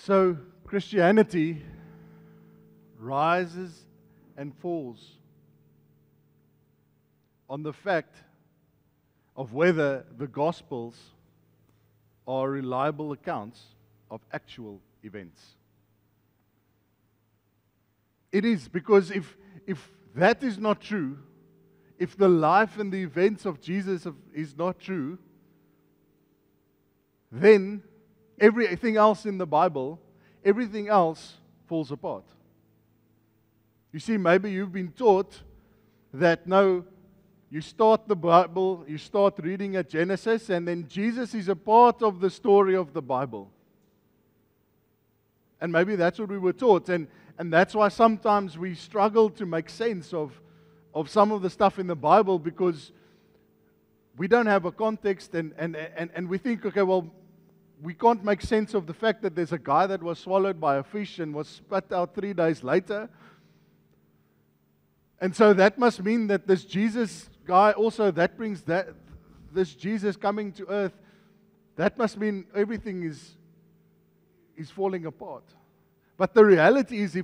So, Christianity rises and falls on the fact of whether the Gospels are reliable accounts of actual events. It is, because if that is not true, if the life and the events of Jesus is not true, then everything else in the Bible, everything else falls apart. You see, maybe you've been taught that no, you start the Bible, you start reading at Genesis, and then Jesus is a part of the story of the Bible. And maybe that's what we were taught, and that's why sometimes we struggle to make sense of some of the stuff in the Bible, because we don't have a context, and we think, okay, well, we can't make sense of the fact that there's a guy that was swallowed by a fish and was spat out 3 days later. And so that must mean that this Jesus guy also, that brings this Jesus coming to earth, that must mean everything is falling apart. But the reality is,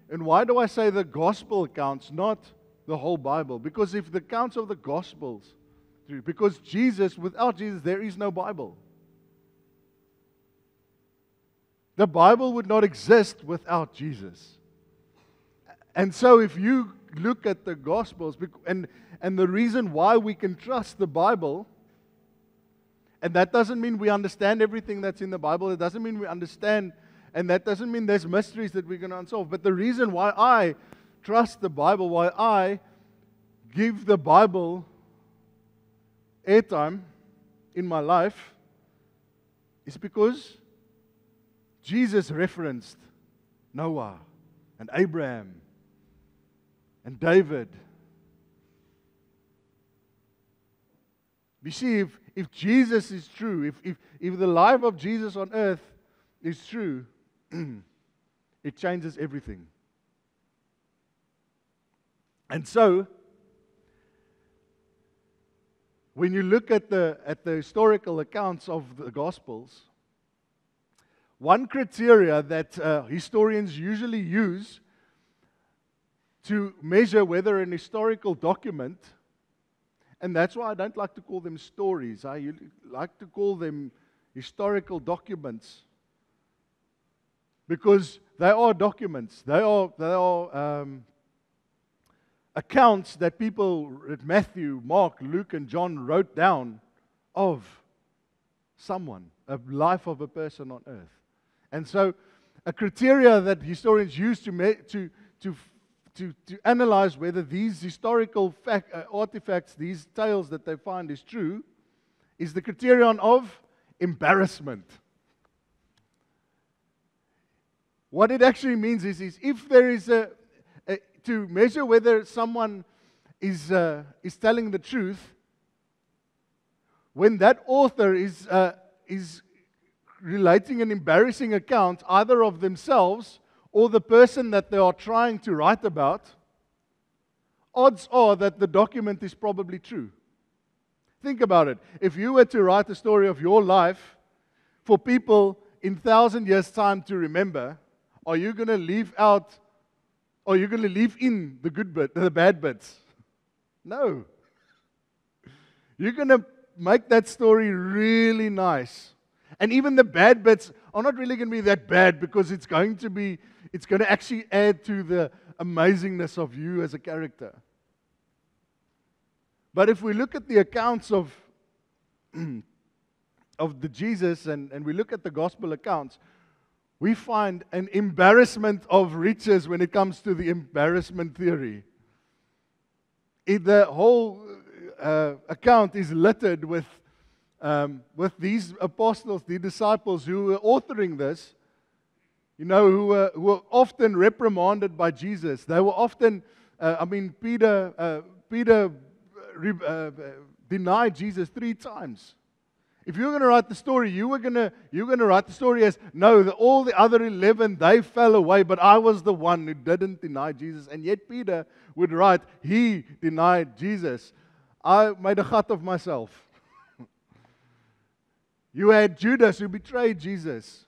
and why do I say the gospel accounts, not the whole Bible? Because if the accounts of the Gospels, because without Jesus, there is no Bible. The Bible would not exist without Jesus. And so if you look at the Gospels, and the reason why we can trust the Bible, and that doesn't mean we understand everything that's in the Bible, it doesn't mean we understand, and that doesn't mean there's mysteries that we're going to unsolve, but the reason why I trust the Bible, why I give the Bible airtime in my life, is because Jesus referenced Noah and Abraham and David. You see, if Jesus is true, if the life of Jesus on earth is true, it changes everything. And so, when you look at the historical accounts of the Gospels, one criteria that historians usually use to measure whether an historical document, and that's why I don't like to call them stories, I like to call them historical documents, because they are documents, they are accounts that people, Matthew, Mark, Luke, and John wrote down of someone, a life of a person on earth. And so, a criteria that historians use to analyze whether these historical artifacts, these tales that they find is true, is the criterion of embarrassment. What it actually means is if there is to measure whether someone is telling the truth, when that author is relating an embarrassing account either of themselves or the person that they are trying to write about, odds are that the document is probably true. Think about it. If you were to write a story of your life for people in 1,000 years' time to remember, are you going to leave out, or are you going to leave in the bad bits? No. You're going to make that story really nice. And even the bad bits are not really going to be that bad, because it's going to actually add to the amazingness of you as a character. But if we look at the accounts of the Jesus, and we look at the gospel accounts, we find an embarrassment of riches when it comes to the embarrassment theory. The whole account is littered with these apostles, the disciples who were authoring this, who were often reprimanded by Jesus. They were often, Peter denied Jesus 3 times. If you were going to write the story, you were going to write the story as, no, all the other 11, they fell away, but I was the one who didn't deny Jesus. And yet Peter would write, he denied Jesus. I made a cut of myself. You had Judas who betrayed Jesus.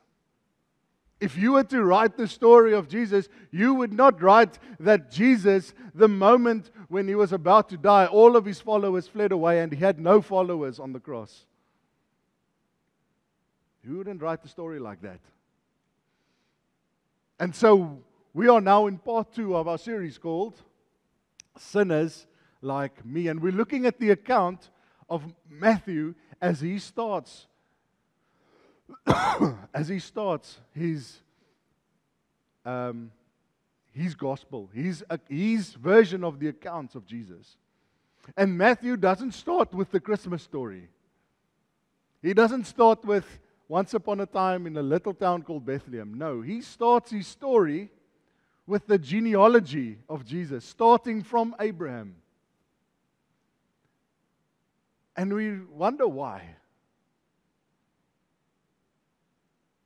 If you were to write the story of Jesus, you would not write that Jesus, the moment when he was about to die, all of his followers fled away and he had no followers on the cross. You wouldn't write the story like that. And so we are now in part 2 of our series called Sinners Like Me. And we're looking at the account of Matthew as he starts his gospel, his version of the accounts of Jesus. And Matthew doesn't start with the Christmas story. He doesn't start with once upon a time in a little town called Bethlehem. No, he starts his story with the genealogy of Jesus, starting from Abraham. And we wonder why.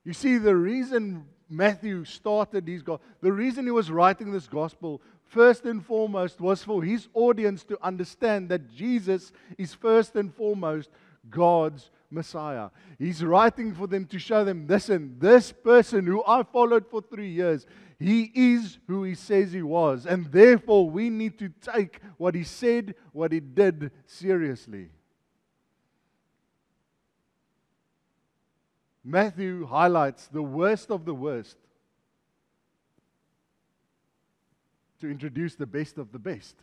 You see, the reason Matthew started his gospel, the reason he was writing this gospel, first and foremost, was for his audience to understand that Jesus is first and foremost God's Messiah. He's writing for them to show them, listen, this person who I followed for 3 years, he is who he says he was. And therefore, we need to take what he said, what he did seriously. Matthew highlights the worst of the worst to introduce the best of the best.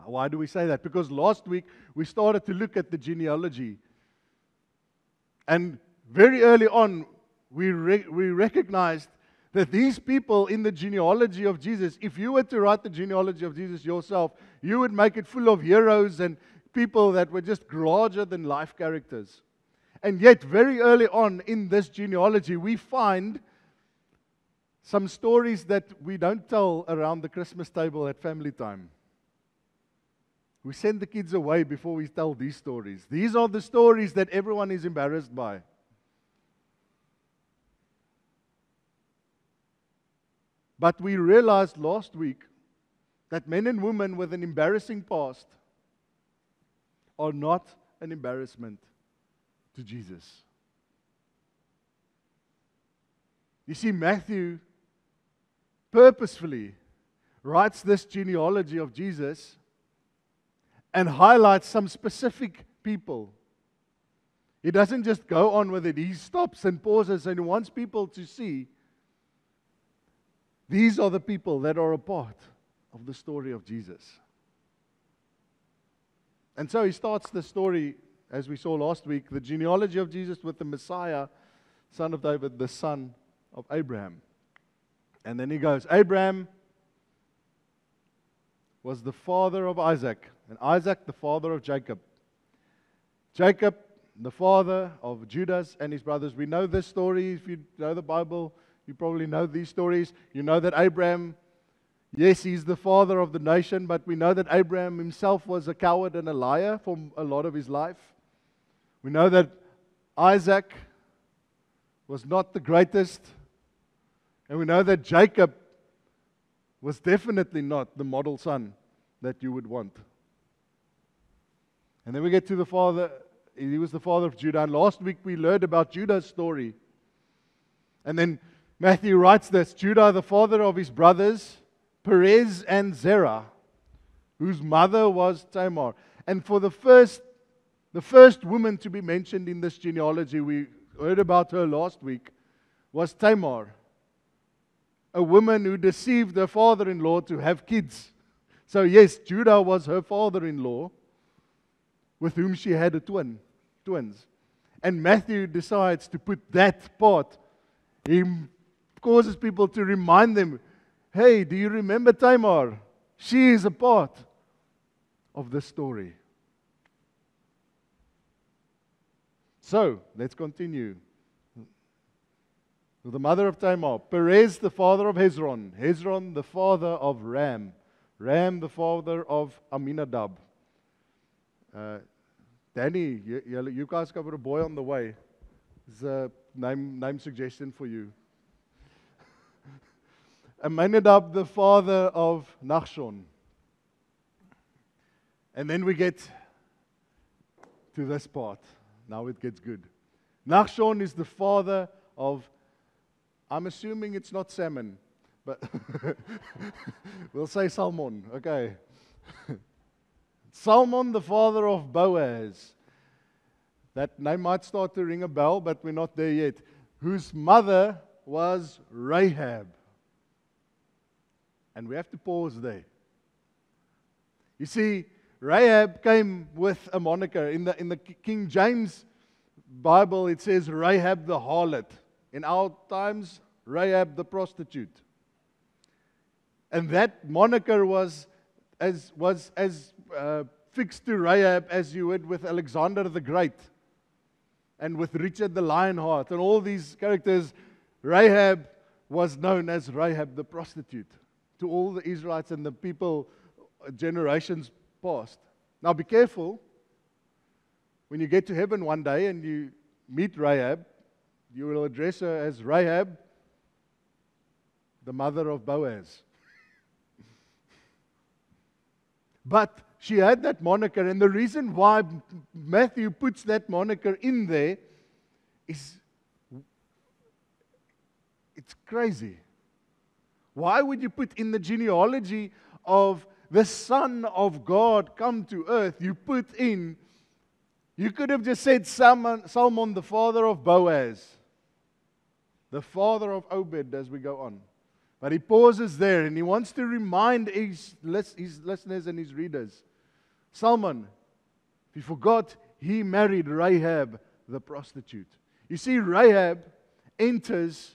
Why do we say that? Because last week we started to look at the genealogy. And very early on, we recognized that these people in the genealogy of Jesus, if you were to write the genealogy of Jesus yourself, you would make it full of heroes and people that were just larger than life characters. And yet, very early on in this genealogy, we find some stories that we don't tell around the Christmas table at family time. We send the kids away before we tell these stories. These are the stories that everyone is embarrassed by. But we realized last week that men and women with an embarrassing past are not an embarrassment to Jesus. You see, Matthew purposefully writes this genealogy of Jesus and highlights some specific people. He doesn't just go on with it. He stops and pauses and he wants people to see these are the people that are a part of the story of Jesus. And so he starts the story, as we saw last week, the genealogy of Jesus with the Messiah, son of David, the son of Abraham. And then he goes, Abraham was the father of Isaac, and Isaac the father of Jacob. Jacob, the father of Judas and his brothers. We know this story. If you know the Bible, you probably know these stories. You know that Abraham, yes, he's the father of the nation, but we know that Abraham himself was a coward and a liar for a lot of his life. We know that Isaac was not the greatest. And we know that Jacob was definitely not the model son that you would want. And then we get to the father. He was the father of Judah. And last week we learned about Judah's story. And then Matthew writes this, Judah, the father of his brothers, Perez and Zerah, whose mother was Tamar. And for the first woman to be mentioned in this genealogy, we heard about her last week, was Tamar, a woman who deceived her father-in-law to have kids. So yes, Judah was her father-in-law, with whom she had twins. And Matthew decides to put that part. He causes people to remind them, hey, do you remember Tamar? She is a part of the story. So, let's continue. The mother of Tamar, Perez the father of Hezron, Hezron the father of Ram, Ram the father of Aminadab. Danny, you guys got a boy on the way. It's a name suggestion for you. Aminadab the father of Nachshon. And then we get to this part. Now it gets good. Nachshon is the father of I'm assuming it's not salmon, but we'll say Salmon. Okay. Salmon, the father of Boaz. That name might start to ring a bell, but we're not there yet. Whose mother was Rahab. And we have to pause there. You see, Rahab came with a moniker. In the King James Bible, it says Rahab the harlot. In our times, Rahab the prostitute. And that moniker was as fixed to Rahab as you would with Alexander the Great and with Richard the Lionheart and all these characters. Rahab was known as Rahab the prostitute to all the Israelites and the people generations past. Now be careful. When you get to heaven one day and you meet Rahab, you will address her as Rahab, the mother of Boaz. But she had that moniker, and the reason why Matthew puts that moniker in there is it's crazy. Why would you put in the genealogy of the Son of God come to earth, you put in, you could have just said Salmon, the father of Boaz, the father of Obed, as we go on. But he pauses there and he wants to remind his listeners and his readers, Salmon, if you forgot, he married Rahab the prostitute. You see, Rahab enters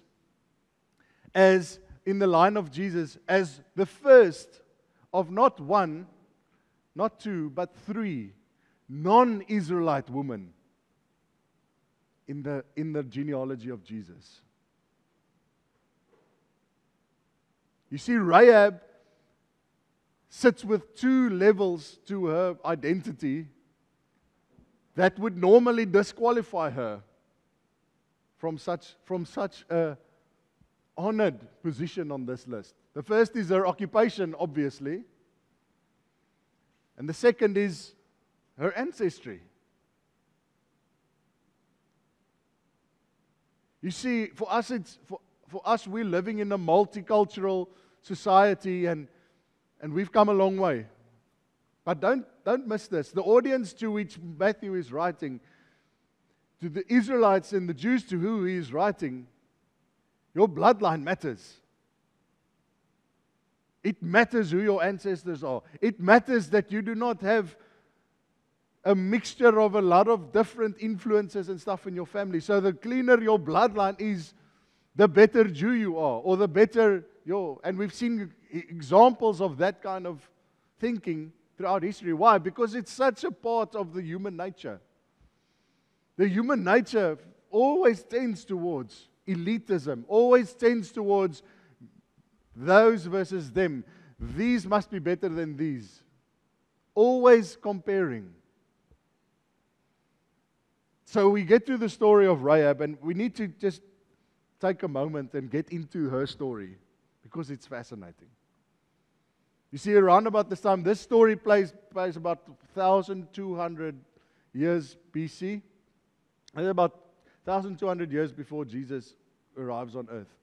as, in the line of Jesus, as the first of not one, not two, but three non-Israelite women in the genealogy of Jesus. You see, Rahab sits with two levels to her identity that would normally disqualify her from such a honored position on this list. The first is her occupation, obviously. And the second is her ancestry. You see, for us, we're living in a multicultural society, and we've come a long way. But don't miss this. The audience to which Matthew is writing, to the Israelites and the Jews to whom he is writing, your bloodline matters. It matters who your ancestors are. It matters that you do not have a mixture of a lot of different influences and stuff in your family. So the cleaner your bloodline is, the better Jew you are, or the better and we've seen examples of that kind of thinking throughout history. Why? Because it's such a part of the human nature. The human nature always tends towards elitism, always tends towards those versus them. These must be better than these. Always comparing. So we get to the story of Rahab, and we need to just take a moment and get into her story because it's fascinating. You see, around about this time, this story plays about 1,200 years BC, and about 1,200 years before Jesus arrives on earth.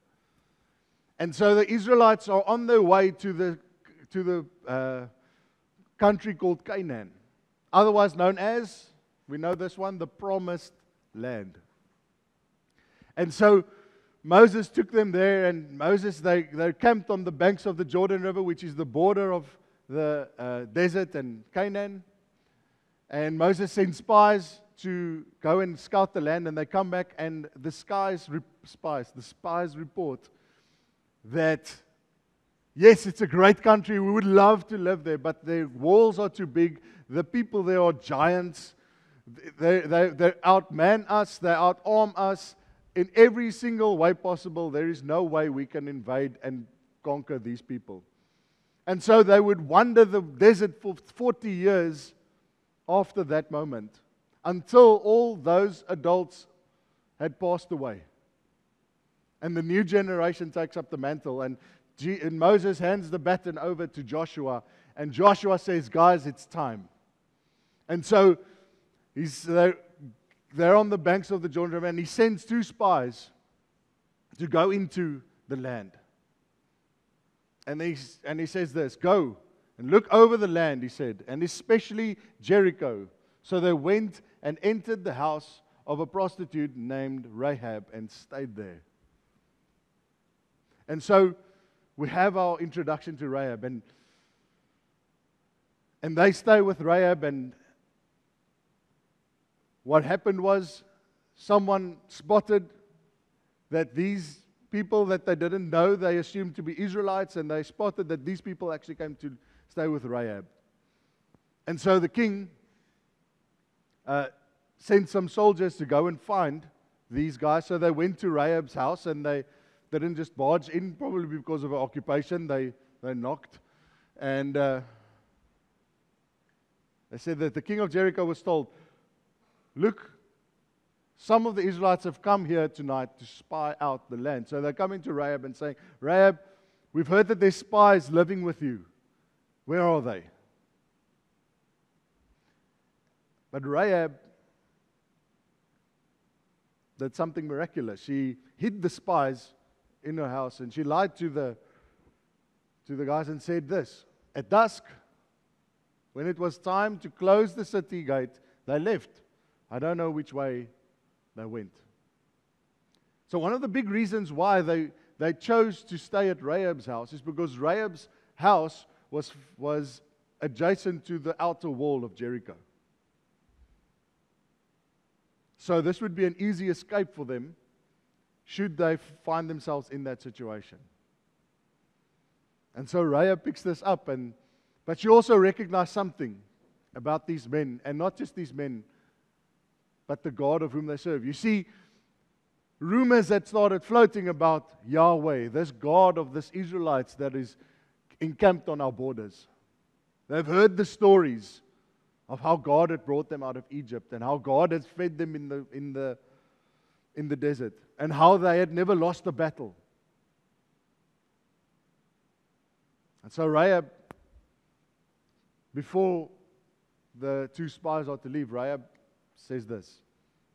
And so the Israelites are on their way to the country called Canaan, otherwise known as, we know this one, the Promised Land. And so Moses took them there, and they camped on the banks of the Jordan River, which is the border of the desert and Canaan. And Moses sent spies to go and scout the land, and they come back, and the spies report that, yes, it's a great country, we would love to live there, but their walls are too big, the people there are giants, they outman us, they outarm us, in every single way possible. There is no way we can invade and conquer these people. And so they would wander the desert for 40 years after that moment, until all those adults had passed away. And the new generation takes up the mantle, and Moses hands the baton over to Joshua, and Joshua says, guys, it's time. And so they're on the banks of the Jordan River, and he sends two spies to go into the land. And he says this, "Go and look over the land," he said, "and especially Jericho." So they went and entered the house of a prostitute named Rahab and stayed there. And so we have our introduction to Rahab, and they stay with Rahab, and what happened was someone spotted that these people that they didn't know, they assumed to be Israelites, and they spotted that these people actually came to stay with Rahab. And so the king sent some soldiers to go and find these guys. So they went to Rahab's house, and they didn't just barge in, probably because of her occupation. They knocked, and they said that the king of Jericho was told, "Look, some of the Israelites have come here tonight to spy out the land." So they're coming to Rahab and saying, "Rahab, we've heard that there's spies living with you. Where are they?" But Rahab did something miraculous. She hid the spies in her house, and she lied to the guys and said this: "At dusk, when it was time to close the city gate, they left. I don't know which way they went." So one of the big reasons why they chose to stay at Rahab's house is because Rahab's house was adjacent to the outer wall of Jericho. So this would be an easy escape for them should they find themselves in that situation. And so Rahab picks this up, but she also recognized something about these men, and not just these men, but the God of whom they serve. You see, rumors that started floating about Yahweh, this God of this Israelites that is encamped on our borders. They've heard the stories of how God had brought them out of Egypt, and how God has fed them in the desert, and how they had never lost a battle. And so Rahab, before the two spies are to leave, Rahab says this: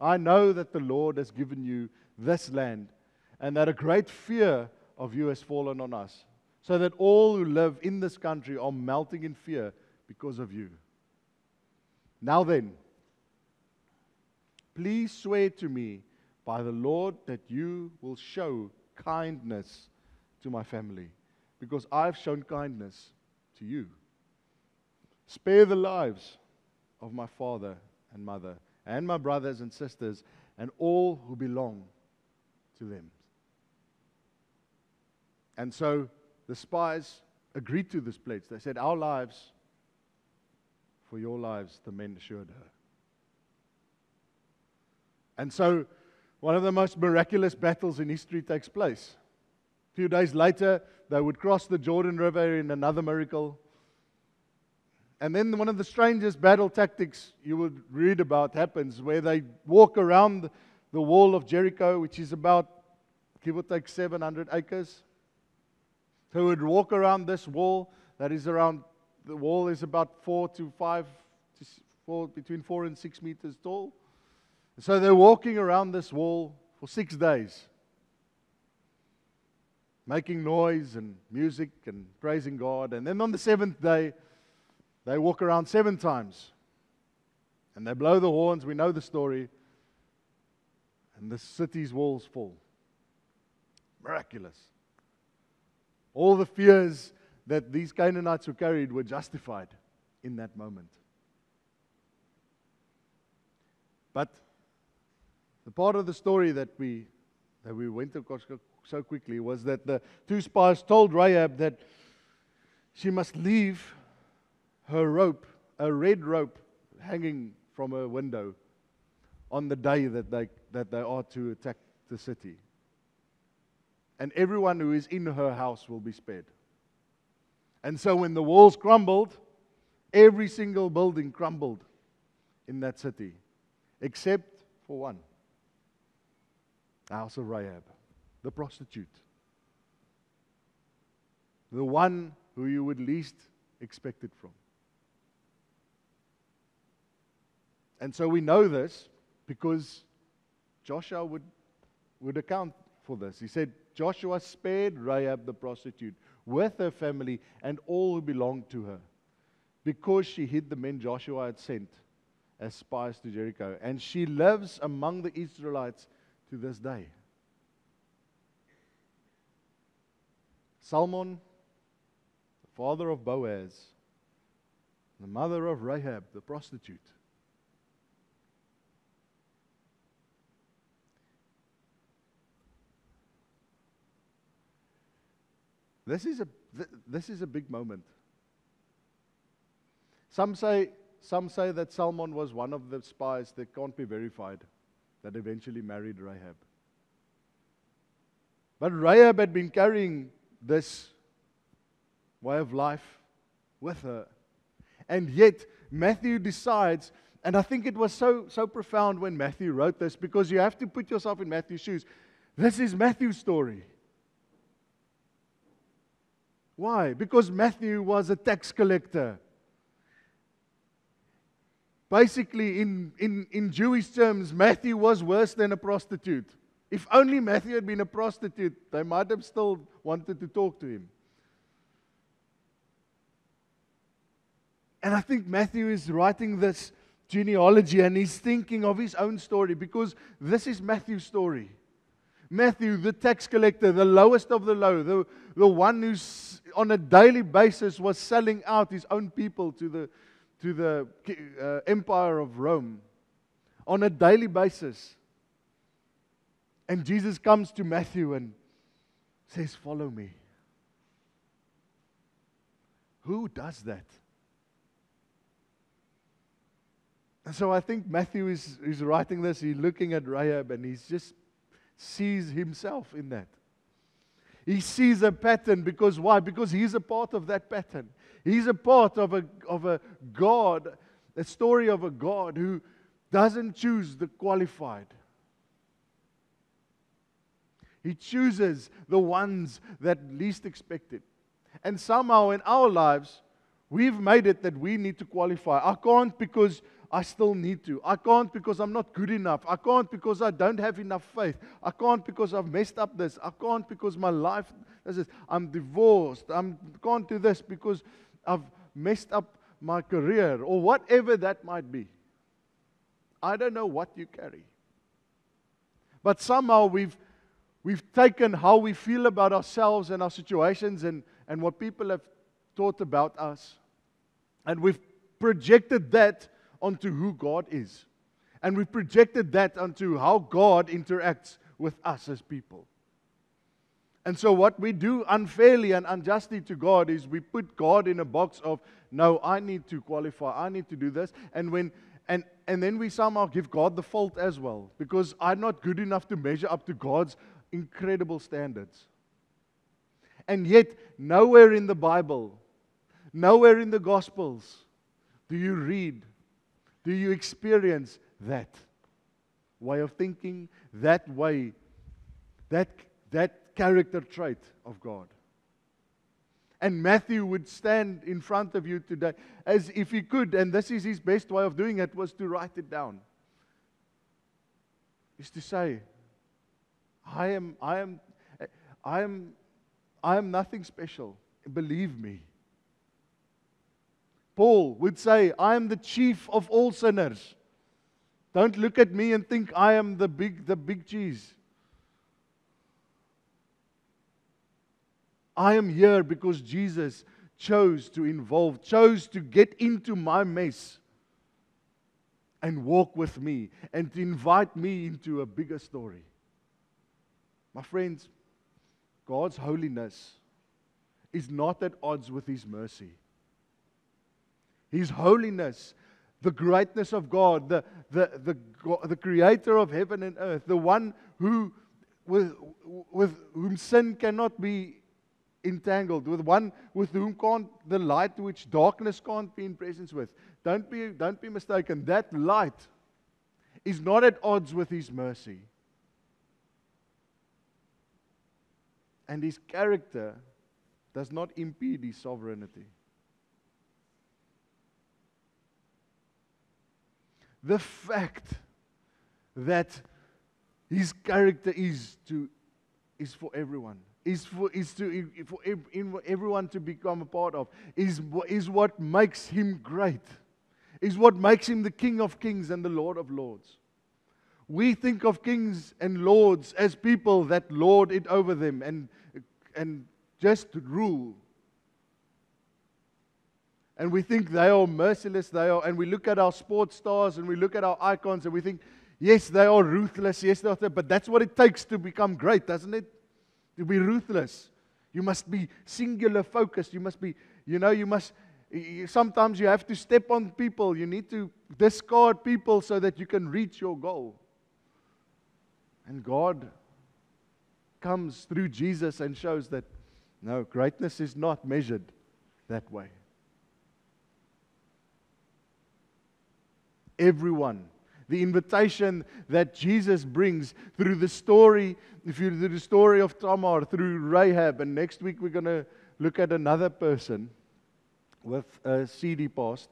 "I know that the Lord has given you this land, and that a great fear of you has fallen on us, so that all who live in this country are melting in fear because of you. Now then, please swear to me by the Lord that you will show kindness to my family, because I've shown kindness to you. Spare the lives of my father and mother, and my brothers and sisters, and all who belong to them." And so the spies agreed to this pledge. They said, "Our lives for your lives," the men assured her. And so one of the most miraculous battles in history takes place. A few days later, they would cross the Jordan River in another miracle. And then one of the strangest battle tactics you would read about happens, where they walk around the wall of Jericho, which is about, give or take, 700 acres. So they would walk around this wall that is around, the wall is about between 4 and 6 meters tall. So they're walking around this wall for 6 days, making noise and music and praising God. And then on the 7th day, they walk around 7 times. And they blow the horns. We know the story. And the city's walls fall. Miraculous. All the fears that these Canaanites were carried were justified in that moment. But the part of the story that we went across so quickly was that the two spies told Rahab that she must leave her rope, a red rope, hanging from her window on the day that they are to attack the city. And everyone who is in her house will be spared. And so when the walls crumbled, every single building crumbled in that city, except for one. The house of Rahab, the prostitute. The one who you would least expect it from. And so we know this because Joshua would account for this. He said, Joshua spared Rahab the prostitute with her family and all who belonged to her, because she hid the men Joshua had sent as spies to Jericho. And she lives among the Israelites to this day. Salmon, the father of Boaz, the mother of Rahab, the prostitute. This is a big moment. Some say that Salmon was one of the spies that can't be verified, that eventually married Rahab. But Rahab had been carrying this way of life with her. And yet, Matthew decides, and I think it was so profound when Matthew wrote this, because you have to put yourself in Matthew's shoes. This is Matthew's story. Why? Because Matthew was a tax collector. Basically, in Jewish terms, Matthew was worse than a prostitute. If only Matthew had been a prostitute, they might have still wanted to talk to him. And I think Matthew is writing this genealogy and he's thinking of his own story, because this is Matthew's story. Matthew, the tax collector, the lowest of the low, the one who's on a daily basis was selling out his own people to the empire of Rome on a daily basis. And Jesus comes to Matthew and says, "Follow me." Who does that? And so I think Matthew is writing this, he's looking at Rahab and he's just sees himself in that. He sees a pattern, because why? Because he's a part of that pattern. He's a part of a God, a story of a God who doesn't choose the qualified. He chooses the ones that least expect it. And somehow in our lives, we've made it that we need to qualify. I can't because I still need to. I can't because I'm not good enough. I can't because I don't have enough faith. I can't because I've messed up this. I can't because my life is this. I'm divorced. I can't do this because I've messed up my career, or whatever that might be. I don't know what you carry. But somehow we've taken how we feel about ourselves and our situations and what people have thought about us, and we've projected that onto who God is. And we've projected that onto how God interacts with us as people. And so what we do unfairly and unjustly to God is we put God in a box of, no, I need to qualify, I need to do this. And then we somehow give God the fault as well, because I'm not good enough to measure up to God's incredible standards. And yet, nowhere in the Bible, nowhere in the Gospels do you read, do you experience that way of thinking, that way, that character trait of God. And Matthew would stand in front of you today as if he could, and this is his best way of doing it, was to write it down. Is to say, I am nothing special. Believe me. Paul would say, I am the chief of all sinners. Don't look at me and think I am the big cheese. I am here because Jesus chose to get into my mess and walk with me and to invite me into a bigger story. My friends, God's holiness is not at odds with His mercy. His holiness, the greatness of God, the creator of heaven and earth, the one who with whom sin cannot be entangled, with one with whom the light which darkness can't be in presence with. Don't be mistaken. That light is not at odds with His mercy. And His character does not impede His sovereignty. The fact that His character is to is for everyone. For everyone to become a part of. Is what makes Him great. Is what makes Him the King of Kings and the Lord of Lords. We think of kings and lords as people that lord it over them and just rule. And we think they are merciless, and we look at our sports stars and we look at our icons and we think, yes, they are ruthless, yes, but that's what it takes to become great, doesn't it? To be ruthless. You must be singular focused. You must be, sometimes you have to step on people. You need to discard people so that you can reach your goal. And God comes through Jesus and shows that, no, greatness is not measured that way. Everyone. The invitation that Jesus brings through the story, through the story of Tamar, through Rahab, and next week we're going to look at another person with a seedy past.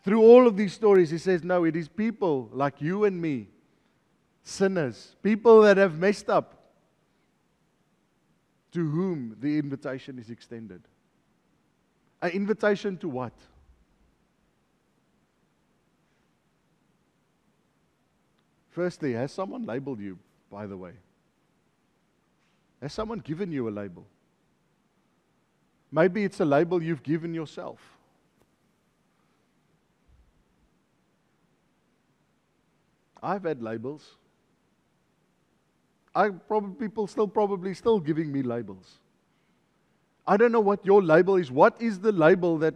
Through all of these stories, He says, no, it is people like you and me, sinners, people that have messed up, to whom the invitation is extended. An invitation to what? Firstly, has someone labeled you, by the way? Has someone given you a label? Maybe it's a label you've given yourself. I've had labels. People still giving me labels. I don't know what your label is. What is the label that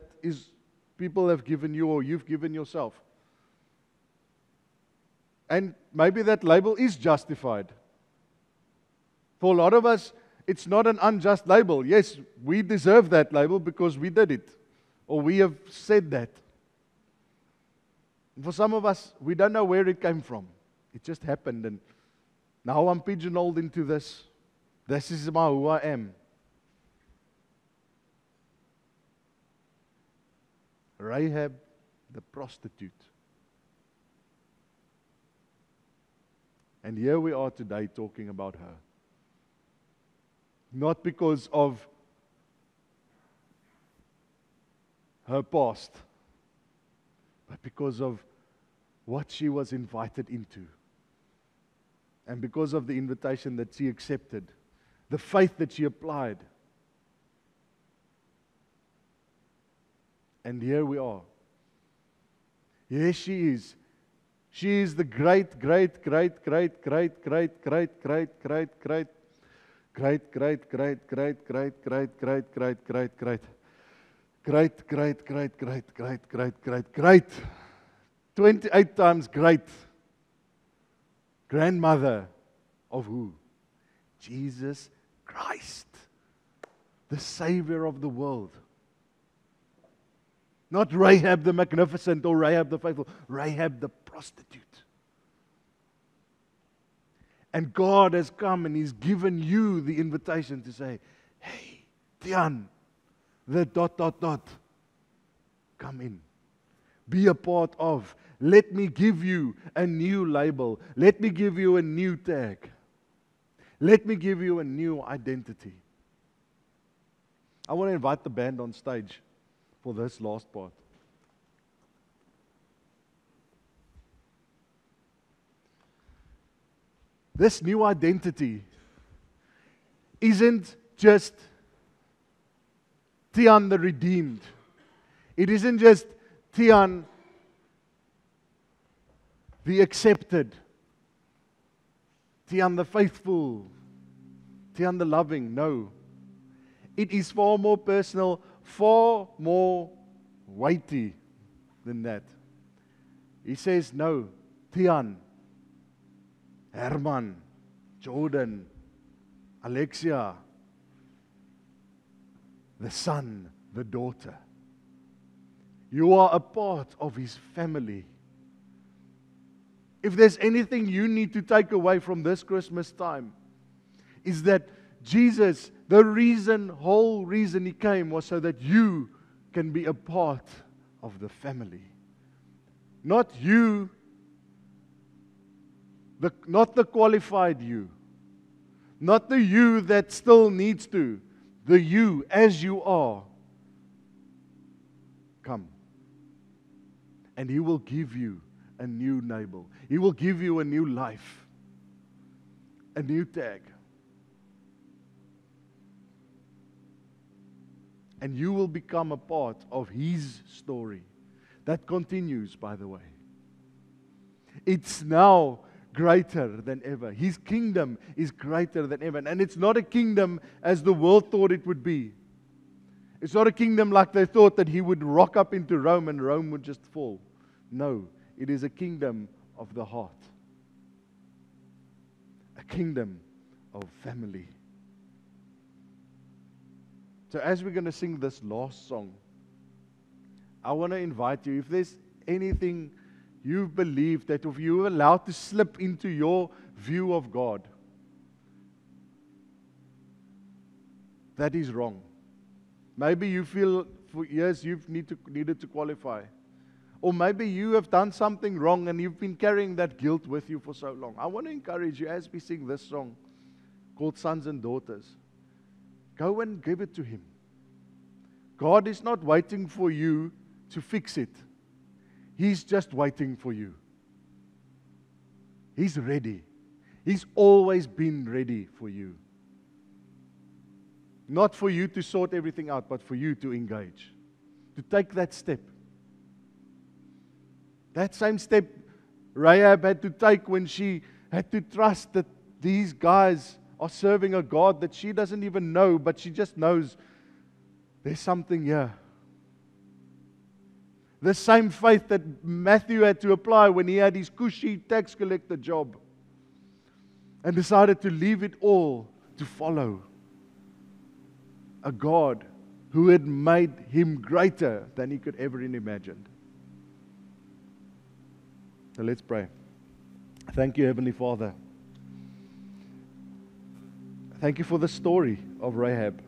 people have given you or you've given yourself? And maybe that label is justified. For a lot of us, it's not an unjust label. Yes, we deserve that label because we did it, or we have said that. For some of us, we don't know where it came from. It just happened, and now I'm pigeonholed into this. This is who I am. Rahab, the prostitute. And here we are today talking about her. Not because of her past, but because of what she was invited into. And because of the invitation that she accepted, the faith that she applied. And here we are. Here she is. She is the great great 28 times great grandmother of who? Jesus Christ, the Savior of the world. Not Rahab the magnificent or Rahab the faithful, Rahab the prostitute. And God has come and He's given you the invitation to say, hey, Tian, the ... come in. Be a part of. Let me give you a new label. Let me give you a new tag. Let me give you a new identity. I want to invite the band on stage for this last part. This new identity isn't just Tian the redeemed. It isn't just Tian the accepted, Tian the faithful, Tian the loving. No. It is far more personal, far more weighty than that. He says, no, Tian, Herman, Jordan, Alexia, the son, the daughter. You are a part of His family. If there's anything you need to take away from this Christmas time, is that Jesus, the whole reason He came was so that you can be a part of the family. Not you, Not the qualified you. Not the you that still needs to. The you as you are. Come. And He will give you a new Nabal. He will give you a new life. A new tag. And you will become a part of His story. That continues, by the way. It's now greater than ever. His kingdom is greater than ever. And it's not a kingdom as the world thought it would be. It's not a kingdom like they thought that He would rock up into Rome and Rome would just fall. No, it is a kingdom of the heart. A kingdom of family. So as we're going to sing this last song, I want to invite you, if there's anything you've believed that if you were allowed to slip into your view of God, that is wrong. Maybe you feel for years you've needed to qualify. Or maybe you have done something wrong and you've been carrying that guilt with you for so long. I want to encourage you as we sing this song called Sons and Daughters. Go and give it to Him. God is not waiting for you to fix it. He's just waiting for you. He's ready. He's always been ready for you. Not for you to sort everything out, but for you to engage. To take that step. That same step Rahab had to take when she had to trust that these guys are serving a God that she doesn't even know, but she just knows there's something here. The same faith that Matthew had to apply when he had his cushy tax collector job and decided to leave it all to follow a God who had made him greater than he could ever imagine. So let's pray. Thank you, Heavenly Father. Thank you for the story of Rahab.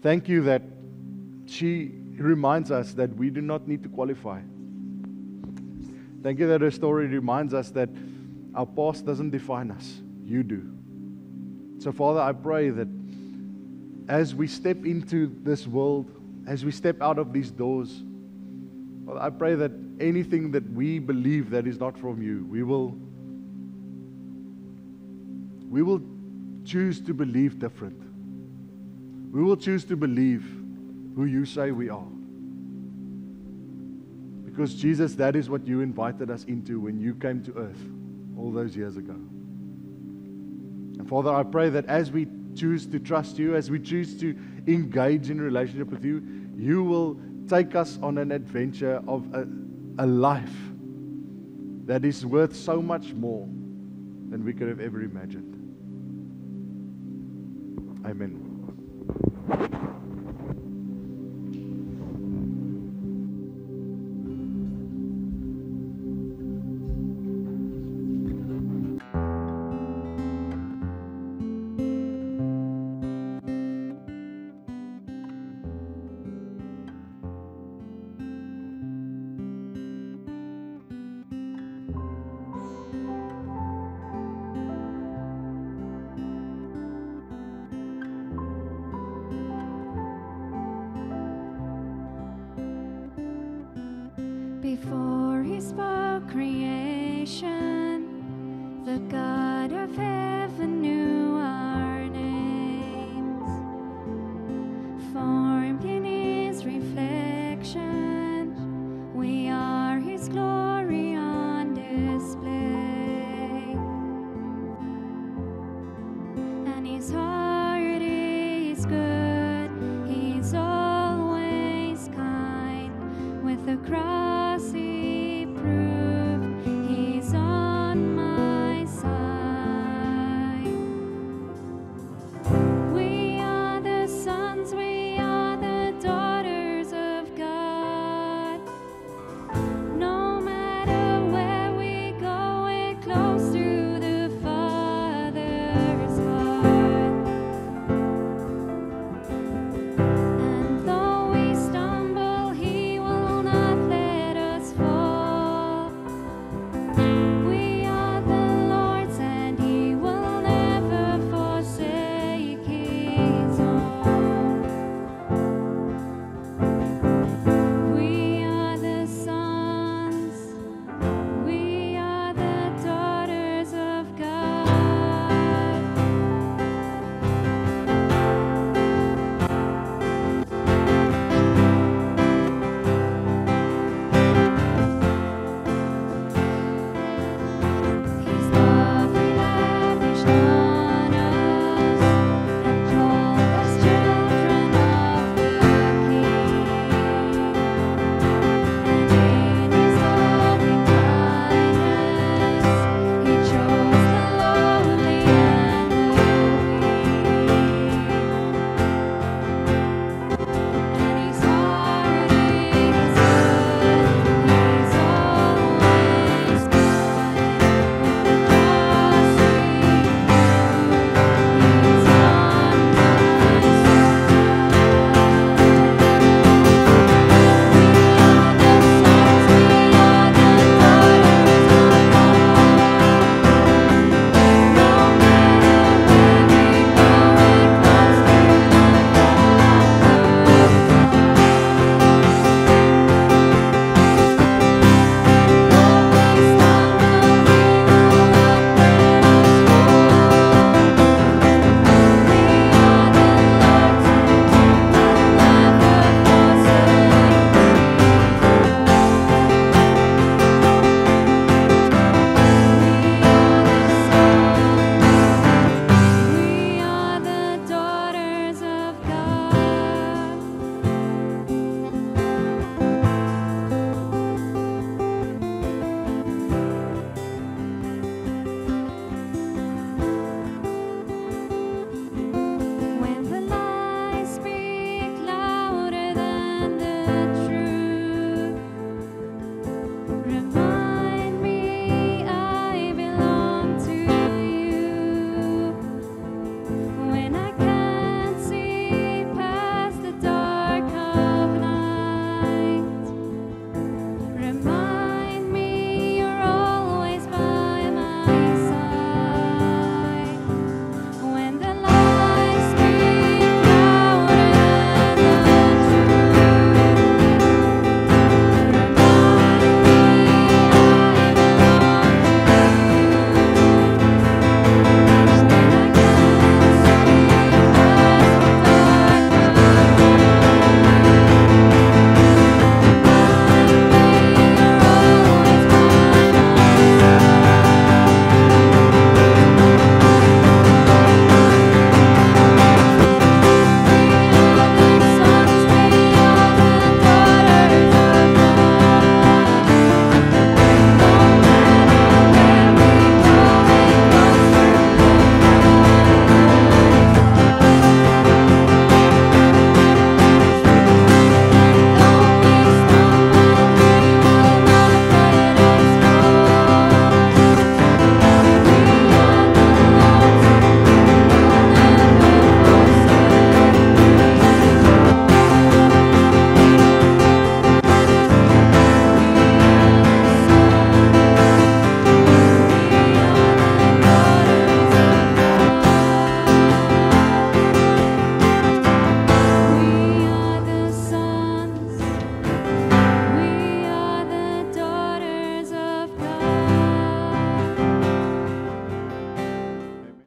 Thank you that she reminds us that we do not need to qualify. Thank you that her story reminds us that our past doesn't define us. You do. So, Father, I pray that as we step into this world, as we step out of these doors, Father, I pray that anything that we believe that is not from you, we will choose to believe different. We will choose to believe who you say we are. Because Jesus, that is what you invited us into when you came to earth all those years ago. And Father, I pray that as we choose to trust you, as we choose to engage in relationship with you, you will take us on an adventure of a life that is worth so much more than we could have ever imagined. Amen. Before He spoke creation, the God of heaven knew our names, formed in His reflection. We are His glory on display, and His heart is good. He's always kind with a cry.